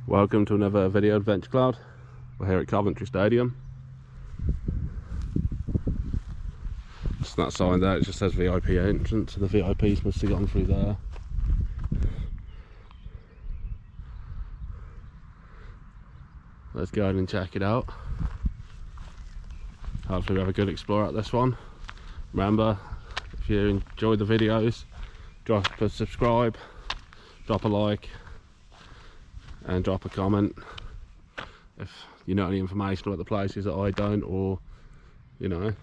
Welcome to another video adventure cloud. We're here at Coventry Stadium. Just that sign there, it just says VIP entrance, so the VIPs must have gone through there. Let's go ahead and check it out. Hopefully we have a good explore at this one. Remember, if you enjoyed the videos, drop a subscribe, drop a like, and drop a comment if you know any information about the places that I don't, or you know,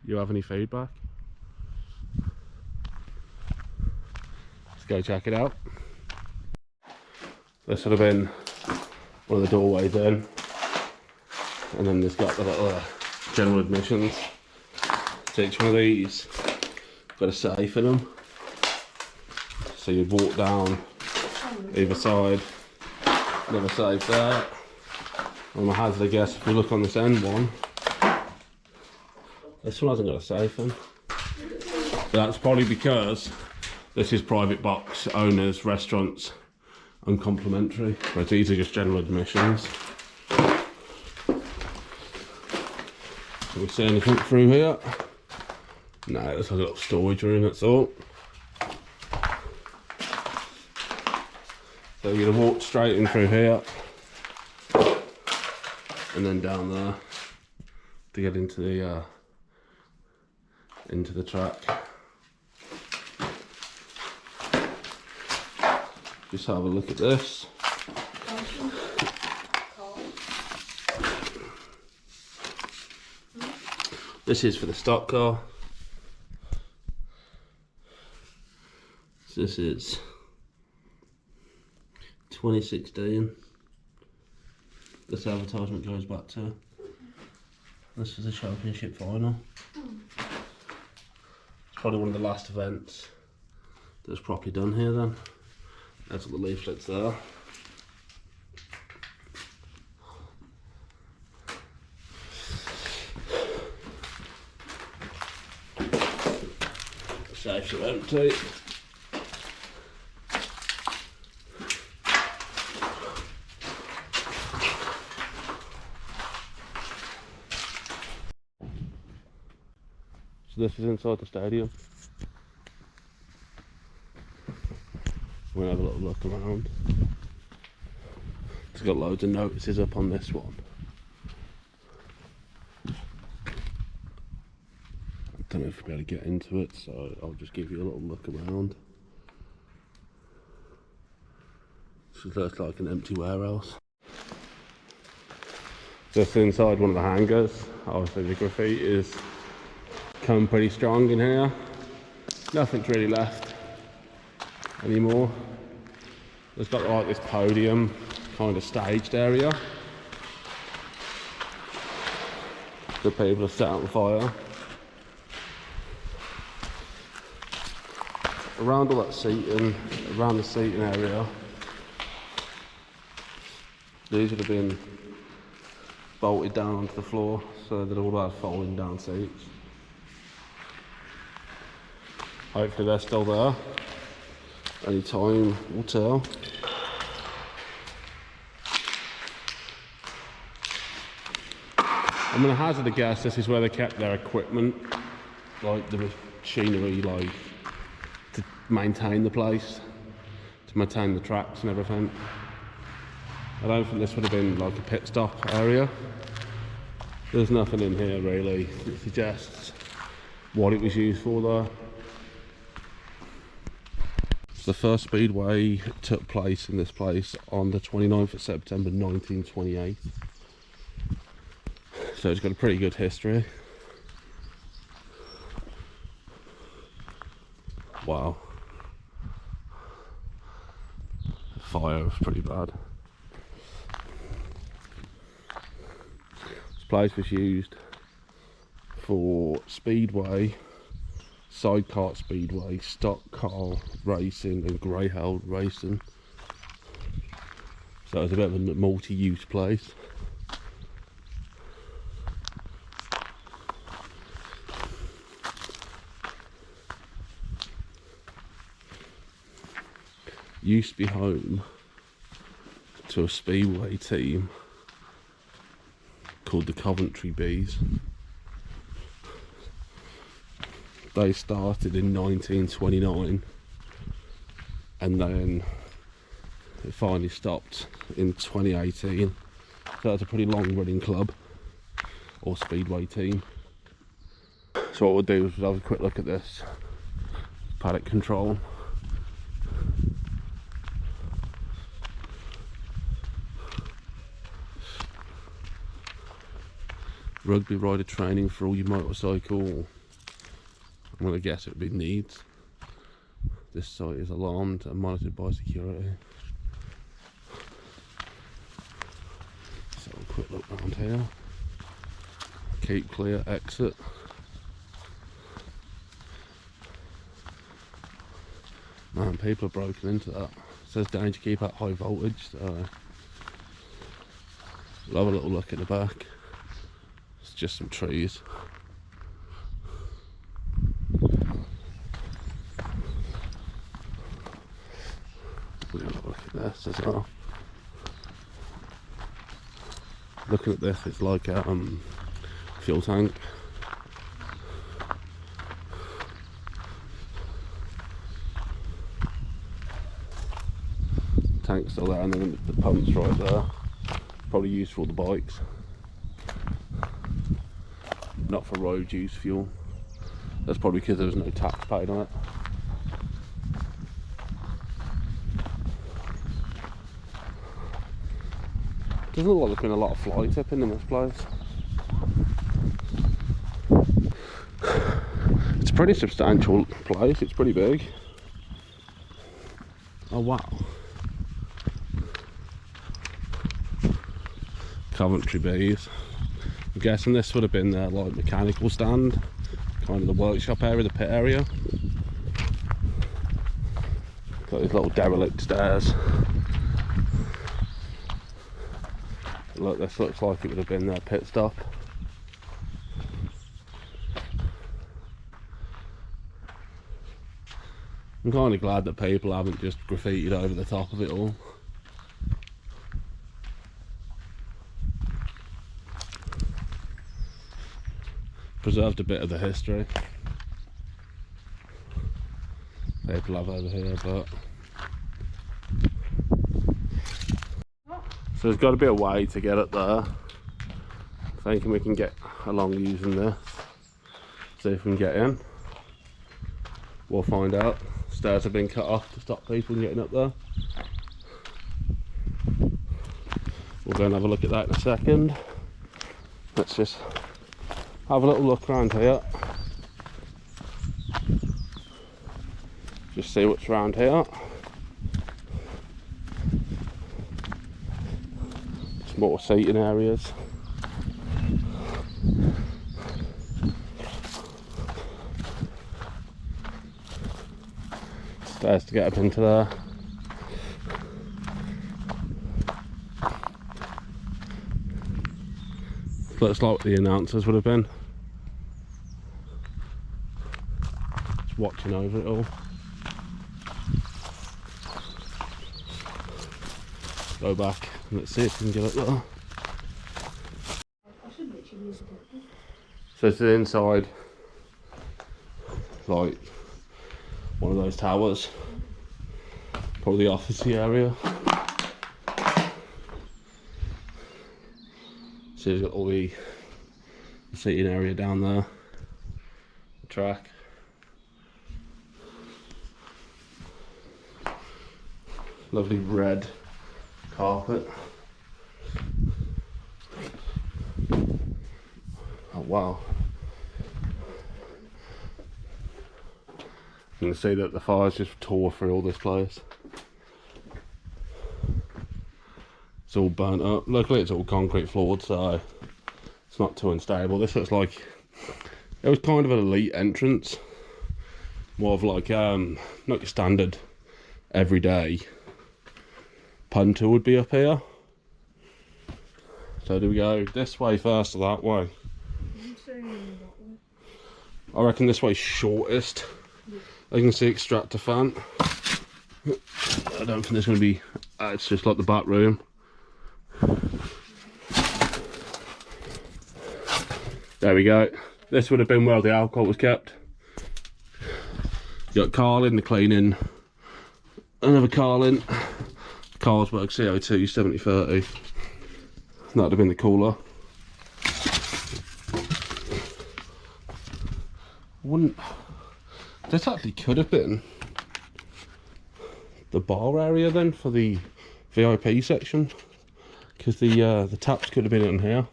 you have any feedback. Let's go check it out. This would have been one of the doorways in, and then there's got the little general admissions. So each one of these got a safe in them, so you'd walk down either side. Never safe there. On my hazard, I guess if we look on this end one, this one hasn't got a safe in. But that's probably because this is private box owners, restaurants, and complimentary. Whereas these are just general admissions. Can we see anything through here? No, it's like a little storage room, that's all. So you're going to walk straight in through here and then down there to get into the track. Just have a look at this. This is for the stock car. So this is 2016. This advertisement goes back to. This was the championship final. It's probably one of the last events that was properly done here then. There's all the leaflets there. The safes are empty. So this is inside the stadium. We're gonna have a little look around. It's got loads of notices up on this one. I don't know if we'll be able to get into it, so I'll just give you a little look around. This looks like an empty warehouse. Just inside one of the hangars. Obviously the graffiti is come pretty strong in here. Nothing's really left anymore. It's got like this podium kind of staged area. The people have set on fire. Around all that seating, around the seating area, these would have been bolted down onto the floor, so they're all about folding down seats. Hopefully they're still there. Any time will tell. I'm gonna hazard a guess this is where they kept their equipment, like the machinery, like to maintain the place, to maintain the tracks and everything. I don't think this would have been like a pit stop area. There's nothing in here really that suggests what it was used for there. The first speedway took place in this place on the 29th of September 1928. So it's got a pretty good history. Wow. The fire was pretty bad. This place was used for speedway, sidecar speedway, stock car racing and greyhound racing. So it's a bit of a multi-use place. Used to be home to a speedway team called the Coventry Bees. They started in 1929 and then it finally stopped in 2018. So that's a pretty long running club or speedway team. So what we'll do is we'll have a quick look at this paddock control. Rugby rider training for all your motorcycle. I'm going to guess it would be needs. This site is alarmed and monitored by security. So a quick look around here. Keep clear, exit. Man, people have broken into that. It says danger, keep at high voltage, so we'll have a little look at the back. It's just some trees. We'll have a look at this as well. Looking at this, it's like a fuel tank. Tank's still there, and then the pump's right there. Probably used for all the bikes, not for road use fuel. That's probably because there was no tax paid on it. Doesn't look like there's been a lot of fly tipping in this place. It's a pretty substantial place, it's pretty big. Oh wow. Coventry Bees. I'm guessing this would have been their like mechanical stand, kind of the workshop area, the pit area. Got these little derelict stairs. Look, this looks like it would have been their pit stop. I'm kind of glad that people haven't just graffitied over the top of it all. Preserved a bit of the history people have over here, but so there's got to be a way to get it there. Thinking we can get along using this. See if we can get in. We'll find out. Stairs have been cut off to stop people getting up there. We'll go and have a look at that in a second. Let's just have a little look around here. Just see what's around here. Some more seating areas. Stairs to get up into there. Looks like what the announcers would have been. Just watching over it all. Go back and let's see if we can get up there. So it's the inside, like one of those towers, probably the officey area. So you've got all the seating area down there, the track. Lovely red carpet. Oh wow. You can see that the fires just tore through all this place. It's all burnt up. Luckily it's all concrete floored, so it's not too unstable. This looks like it was kind of an elite entrance. More of like not your standard everyday punter would be up here. So do we go this way first or that way? I reckon this way's shortest. I can see extractor fan. I don't think there's going to be, it's just like the back room. There we go. This would have been where the alcohol was kept. You got Carlin, the cleaning, another Carlin, Carlsberg CO2 7030. That would have been the cooler. Wouldn't. This actually could have been the bar area then for the VIP section, because the taps could have been in here.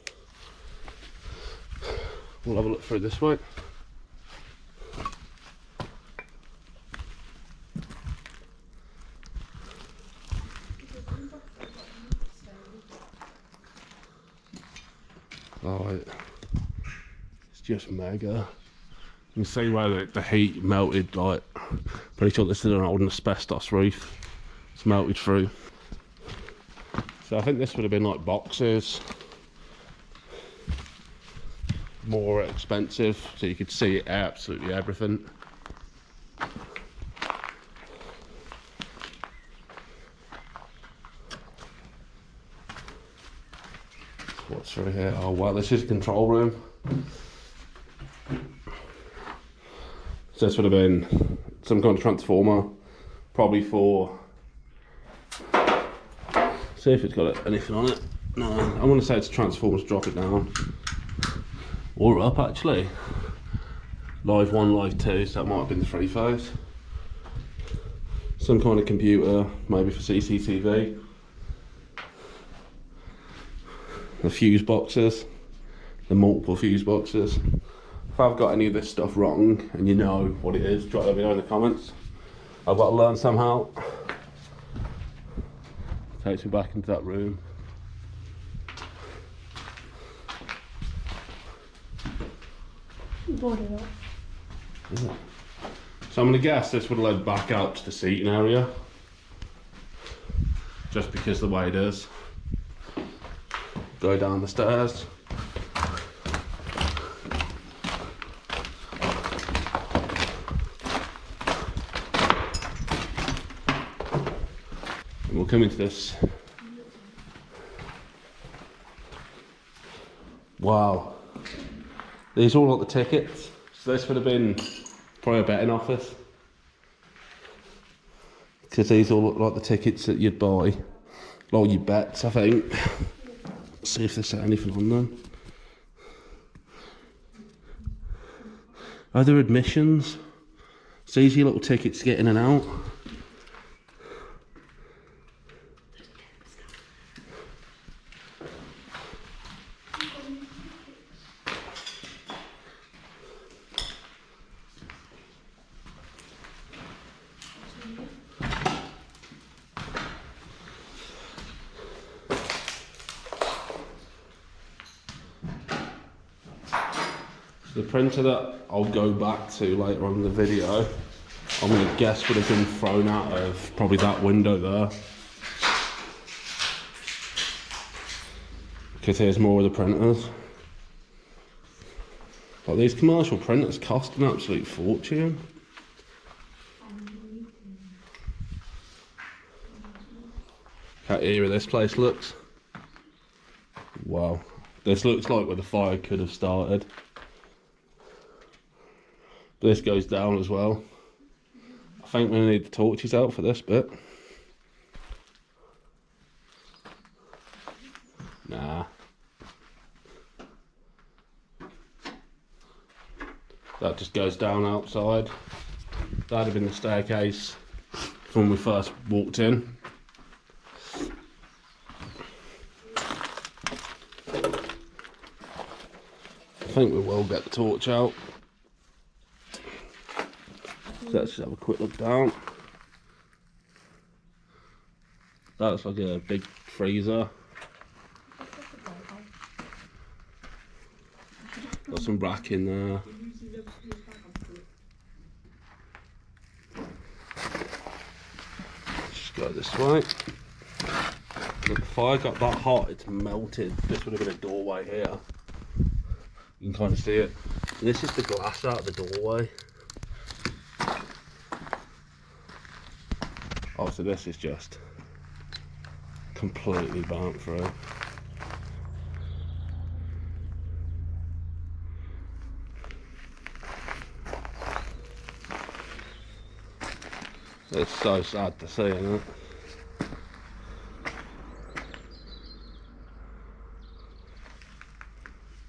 We'll have a look through this way. Oh, it's just mega. You can see where the heat melted, like, pretty sure this is an old asbestos roof. It's melted through. So I think this would have been like boxes. More expensive, so you could see absolutely everything. What's through here? Oh wow, this is a control room. So this would have been some kind of transformer, probably for. See if it's got anything on it. No, I want to say it's a transformer to drop it down. Or up actually. Live 1, live 2, so that might have been the 3-phase. Some kind of computer, maybe for CCTV. The fuse boxes, the multiple fuse boxes. If I've got any of this stuff wrong and you know what it is, drop let me know in the comments. I've got to learn somehow. Takes me back into that room. Yeah. So I'm going to guess this would have led back out to the seating area, just because of the way it is. Go down the stairs. And we'll come into this. Wow. These are all like the tickets. So this would have been probably a betting office. Because these all look like the tickets that you'd buy. Like your bets, I think. Let's see if there's anything on them. Are there admissions? It's easy little tickets to get in and out. The printer that I'll go back to later on in the video, I'm going to guess would have been thrown out of probably that window there. Because here's more of the printers. Like these commercial printers cost an absolute fortune. How eerie this place looks. Wow. This looks like where the fire could have started. This goes down as well. I think we need the torches out for this bit. Nah. That just goes down outside. That'd have been the staircase from when we first walked in. I think we will get the torch out. So let's just have a quick look down. That looks like a big freezer. Got some rack in there. Just go this way. If the fire got that hot, it's melted. This would have been a doorway here. You can kind of see it. And this is the glass out of the doorway. Oh, so this is just completely burnt through. It's so sad to see, isn't it?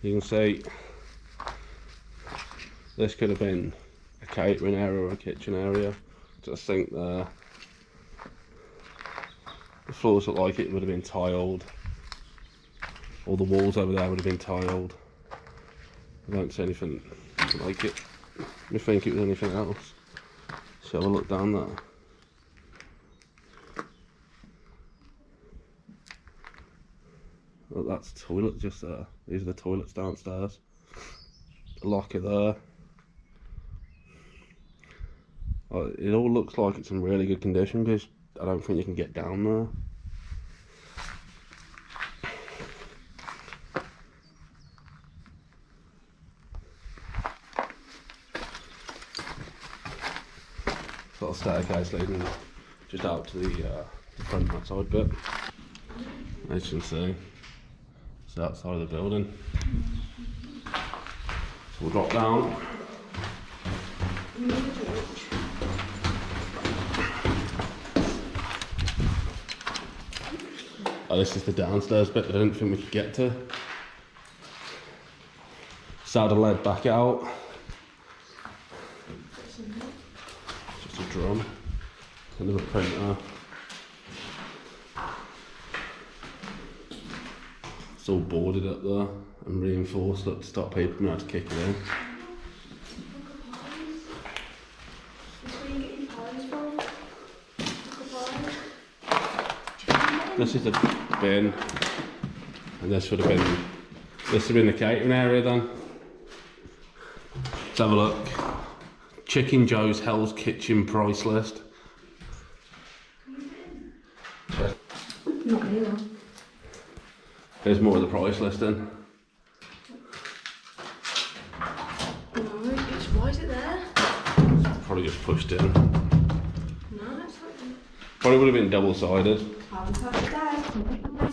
You can see this could have been a catering area or a kitchen area. Just think there. The floors look like it would have been tiled. All the walls over there would have been tiled. I don't see anything like it. I think it was anything else. So have a look down there. Look, that's the toilet just there. These are the toilets downstairs. A locker there. It all looks like it's in really good condition because I don't think you can get down there. Got a staircase leading just out to the front outside bit. As you can see, it's outside of the building. So we'll drop down. Oh, this is the downstairs bit that I didn't think we could get to. Saddle led back out. Just a drum. Another printer. It's all boarded up there and reinforced up to stop people from having to kick it in. This is the bin, and this would have been the catering area then. Let's have a look. Chicken Joe's Hell's Kitchen price list. Not here. Here's more of the price list then. Why is it there? Probably just pushed in. No, that's not good. Probably would have been double-sided.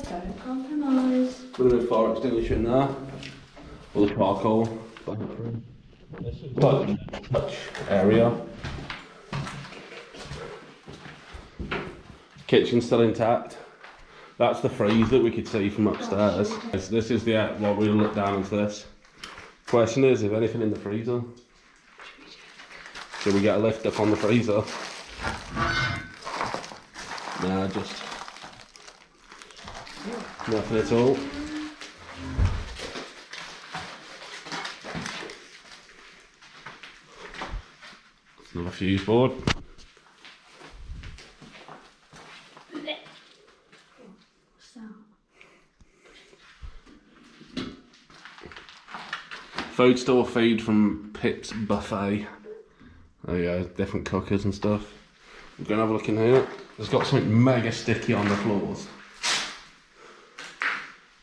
Don't compromise. Would have been fire extinguisher in there. Or the charcoal. Touch area. Kitchen still intact. That's the freeze that we could see from upstairs. This is the what we'll look down into this. Question is, if anything in the freezer? Should we get a lift up on the freezer? Nah, just nothing at all. Another fuse board. Food store feed from Pitt's Buffet. There you go, different cookers and stuff. We're going to have a look in here. It's got something mega sticky on the floors.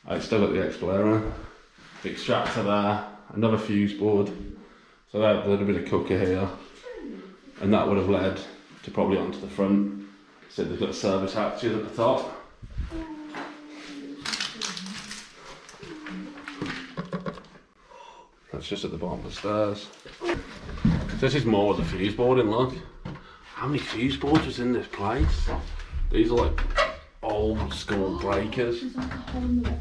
It's still got the Explorer. The extractor there, another fuse board. So there'd have been a cooker here. And that would have led to probably onto the front. So they've got service hatches at the top. That's just at the bottom of the stairs. So this is more of the fuse boarding, look. How many fuse boards was in this place? These are like old school breakers. There's like a hole in the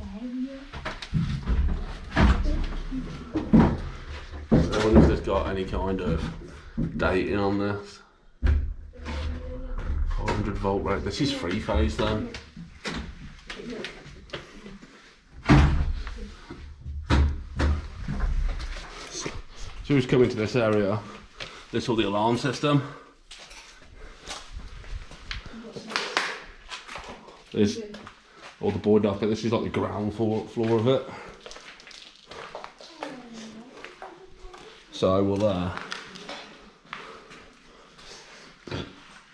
I wonder if there's got any kind of dating on this. 400 volt rate. This is 3-phase then. So who's coming to this area? This is all the alarm system. There's all the board up, but this is like the ground floor of it. So we'll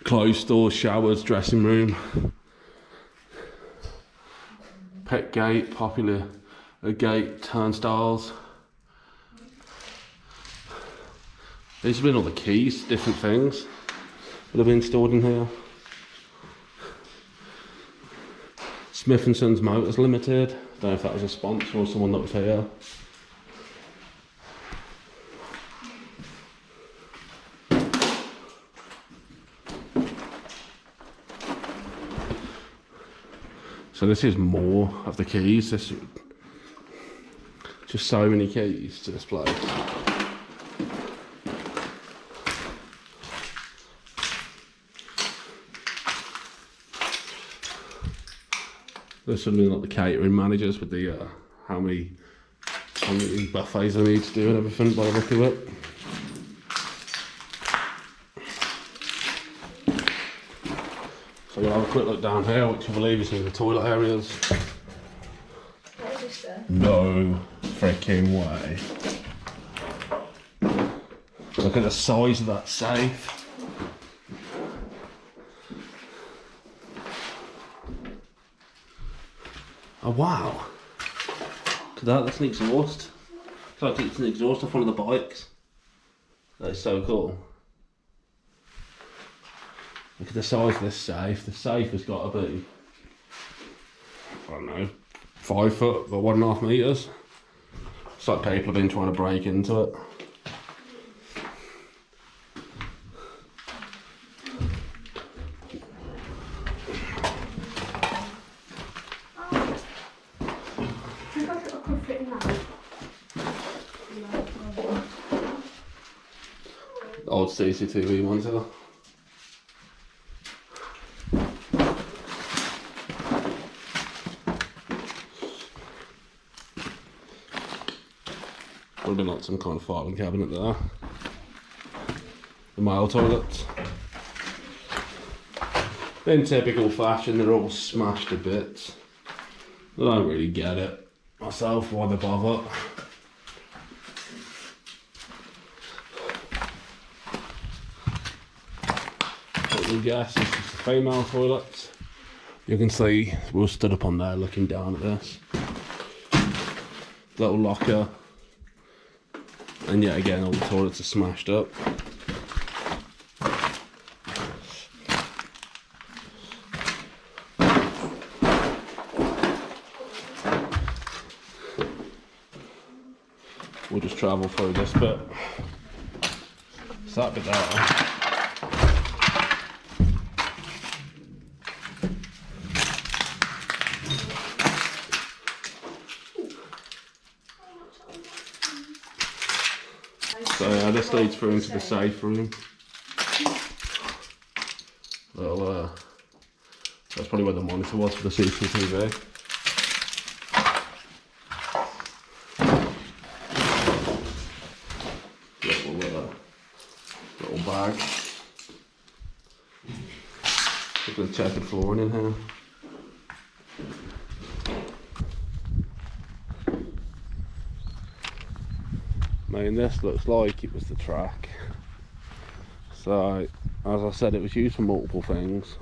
closed doors, showers, dressing room, pet gate, popular gate, turnstiles. These have been all the keys, different things that have been stored in here. Smith and Sons Motors Limited. Don't know if that was a sponsor or someone that was here. So this is more of the keys. This just so many keys to this place. There's something like the catering managers with the how many buffets I need to do and everything by the look of it. So we'll have a quick look down here, which I believe is in the toilet areas. What is this there? No freaking way. Look at the size of that safe. Oh wow. Look at that, that's an exhaust. It's like it's an exhaust off one of the bikes. That is so cool. Look at the size of this safe. The safe has got to be, I don't know, 5 foot or 1.5 meters. It's like people have been trying to break into it. I think I could fit in that. Old CCTV ones here. Would have been like some kind of filing cabinet there. The male toilets. In typical fashion, they're all smashed to bits. I don't really get it myself, why they bother. What we guess is just the female toilets. You can see we're stood up on there looking down at this. Little locker. And yet again, all the toilets are smashed up. We'll just travel through this bit. It's that bit there. So yeah, this leads through into the safe room. Well, that's probably where the monitor was for the CCTV. Little bag. Look at the checkered flooring in here. I mean, this looks like it was the track. So, as I said, it was used for multiple things.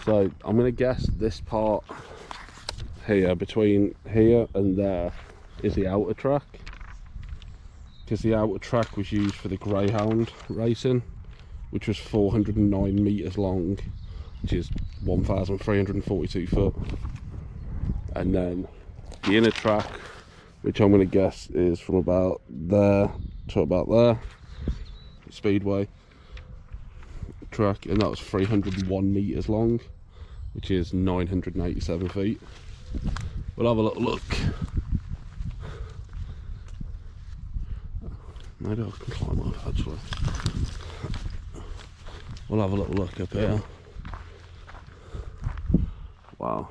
So, I'm going to guess this part here, between here and there, is the outer track. Because the outer track was used for the greyhound racing, which was 409 metres long, which is 1,342 foot. And then the inner track, which I'm going to guess is from about there to about there, speedway track, and that was 301 metres long, which is 987 feet. We'll have a little look. Maybe I can climb up actually. We'll have a little look up here. Wow.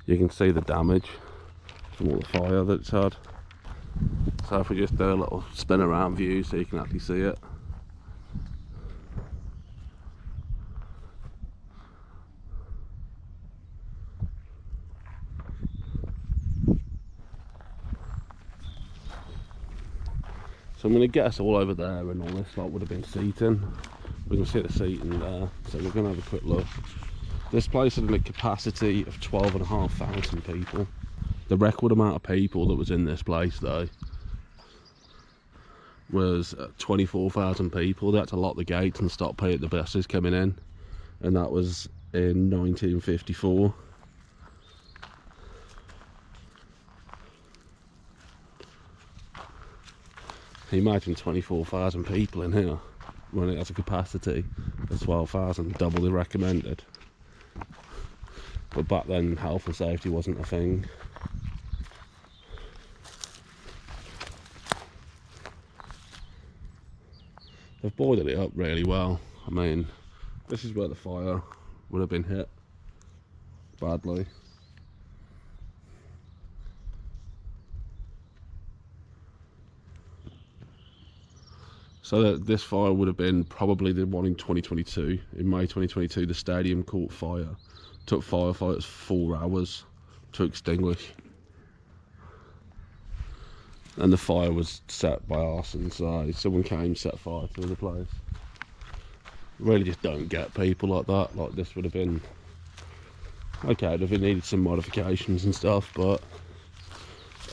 You can see the damage from all the fire that it's had. So if we just do a little spin around view so you can actually see it. So I'm going to guess all over there and all this lot would have been seating. We can see the seating there, so we're going to have a quick look. This place had a capacity of 12,500 people. The record amount of people that was in this place though was 24,000 people. They had to lock the gates and stop the buses coming in, and that was in 1954. Can you imagine 24,000 people in here when it has a capacity of 12,000, double the recommended? But back then, health and safety wasn't a thing. They've boarded it up really well. I mean, this is where the fire would have been hit badly. So this fire would have been probably the one in 2022. In May 2022, the stadium caught fire. Took firefighters 4 hours to extinguish. And the fire was set by arson, so someone came, set fire to the place. Really just don't get people like that. Like, this would have been okay, if it needed some modifications and stuff, but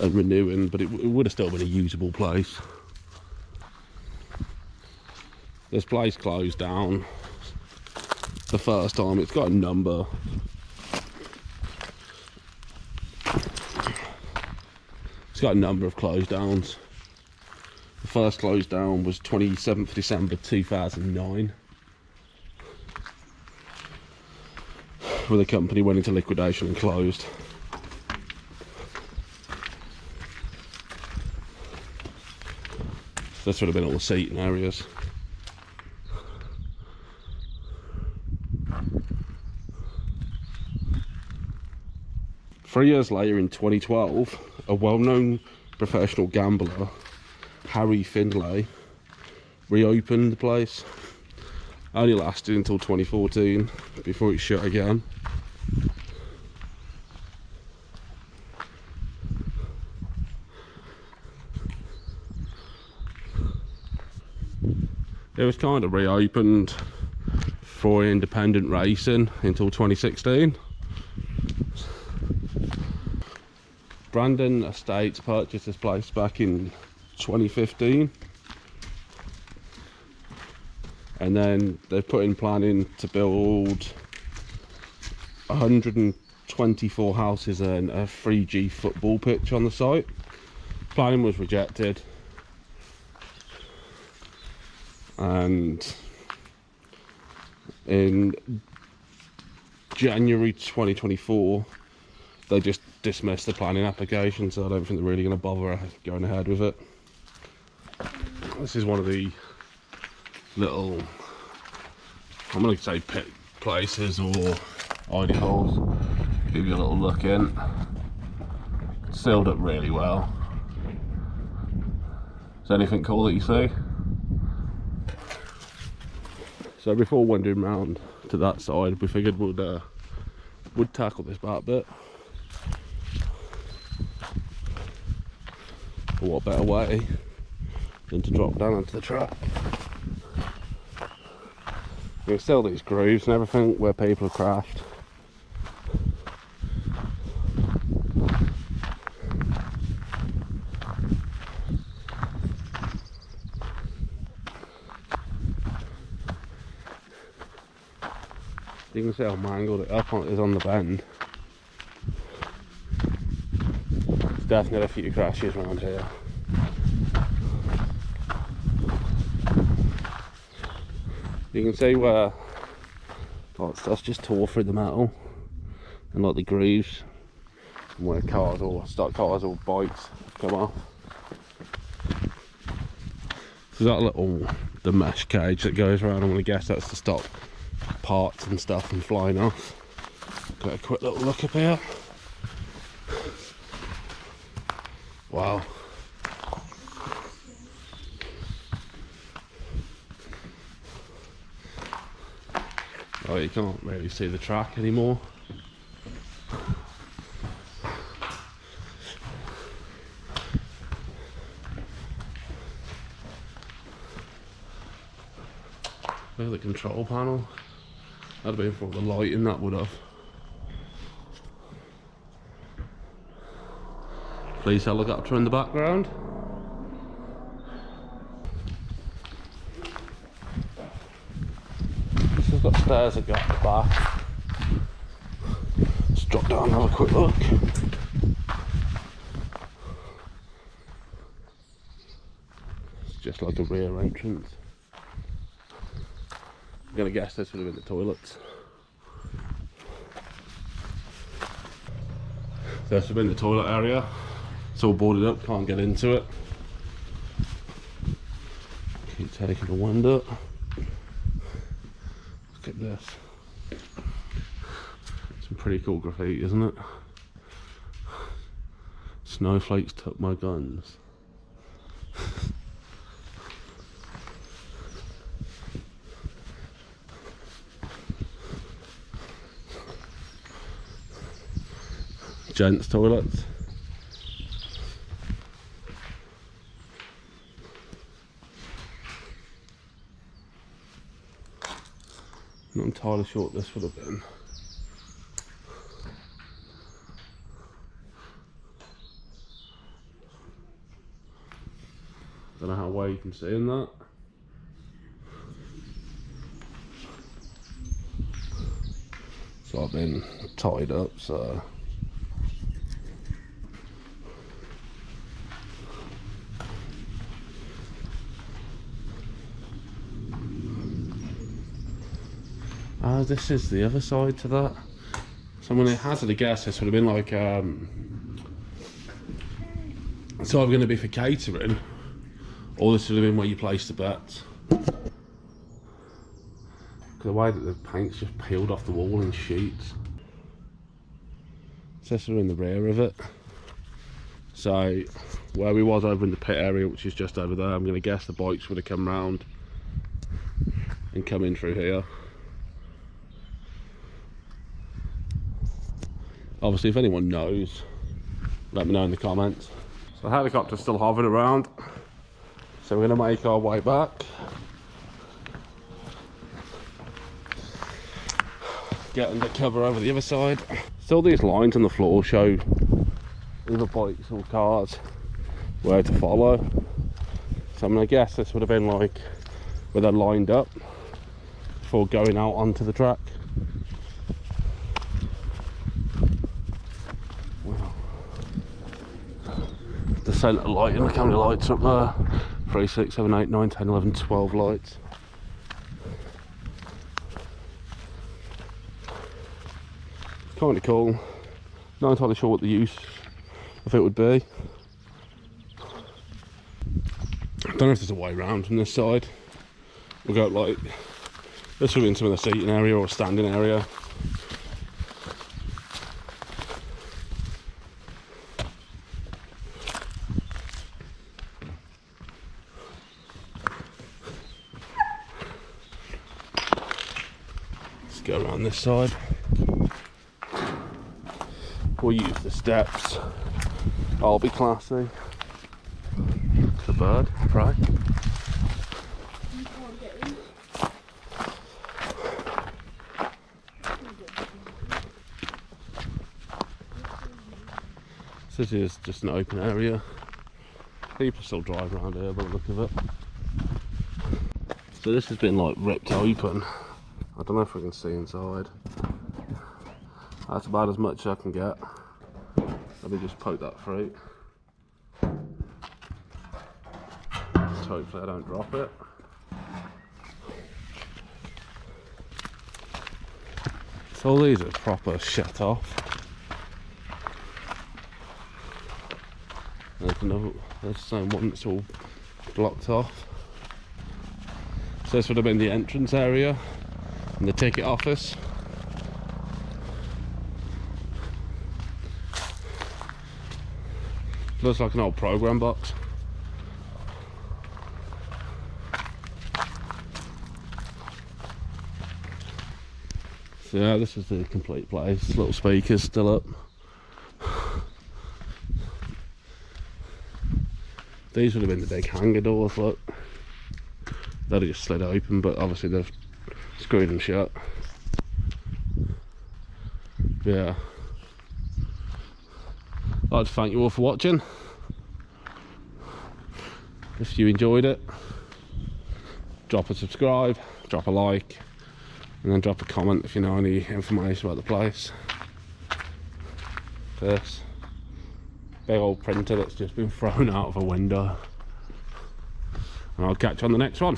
and renewing, but it would have still been a usable place. This place closed down the first time. It's got a number. It's got a number of close downs. The first close down was 27th December 2009, where the company went into liquidation and closed. This would have been all the seating areas. Three years later, in 2012, a well-known professional gambler, Harry Findlay, reopened the place. Only lasted until 2014 before it shut again. It was kind of reopened for independent racing until 2016. Brandon Estates purchased this place back in 2015, and then they've put in planning to build 124 houses and a 3G football pitch on the site. Planning was rejected, and in January 2024 they just dismissed the planning application, so I don't think they're really going to bother going ahead with it. This is one of the little, I'm going to say pit places or hidey holes. Give you a little look in. Sealed up really well. Is there anything cool that you see? So before wandering round to that side, we figured we'd tackle this back bit. What better way than to drop down onto the track? You can see all these grooves and everything where people have crashed. You can see how mangled it up is on the bend. There's definitely a few crashes around here. You can see where like stuff's just tore through the metal, and like the grooves, and where cars or stock cars or bikes come off. So that the mesh cage that goes around, I'm gonna guess that's to stop parts and stuff from flying off. Got a quick little look up here. Wow. Oh, you can't really see the track anymore. Look at the control panel. That'd have been for all the lighting, that would have. Police helicopter in the background. stairs that go up the back. Let's drop down and have a quick look. It's just like a rear entrance. I'm gonna guess this would have been the toilets. This would have been the toilet area. It's all boarded up, can't get into it. Keep taking the window. Look at this. Some pretty cool graffiti, isn't it? Snowflakes took my guns. Gents toilets. Not entirely sure what this would have been. Don't know how well you can see in that. So I've been tied up, so this is the other side to that. So I'm gonna hazard a guess this would have been like it's either gonna be for catering or this would have been where you place the bets. The way that the paint's just peeled off the wall in sheets. So this is in the rear of it. So where we was over in the pit area, which is just over there, I'm gonna guess the bikes would have come round and come in through here. Obviously, if anyone knows, let me know in the comments. So the helicopter's still hovering around, so we're going to make our way back. Get under cover over the other side. Still, these lines on the floor show either bikes or cars where to follow. So I'm going to guess this would have been like where they're lined up before going out onto the track. The centre light and the camera lights up there. 3, 6, 7, 8, 9, 10, 11, 12 lights. Kind of cool. Not entirely sure what the use of it would be. I don't know if there's a way around from this side. We'll go like this would be in some of the seating area or standing area. Go around this side. We'll use the steps. I'll be classy. The bird, right? This is just an open area. People still drive around here by the look of it. So this has been like ripped open. I don't know if we can see inside. That's about as much as I can get. Let me just poke that through. Just hopefully I don't drop it. So all these are proper shut off. There's another, there's the same one that's all blocked off. So this would have been the entrance area. And the ticket office. Looks like an old program box. So yeah, this is the complete place. Little speakers still up. These would have been the big hangar doors, look. They'd have just slid open, but obviously they've screwed them shut. Yeah. I'd like to thank you all for watching. If you enjoyed it, drop a subscribe, drop a like, And then drop a comment if you know any information about the place. This big old printer that's just been thrown out of a window. And I'll catch you on the next one.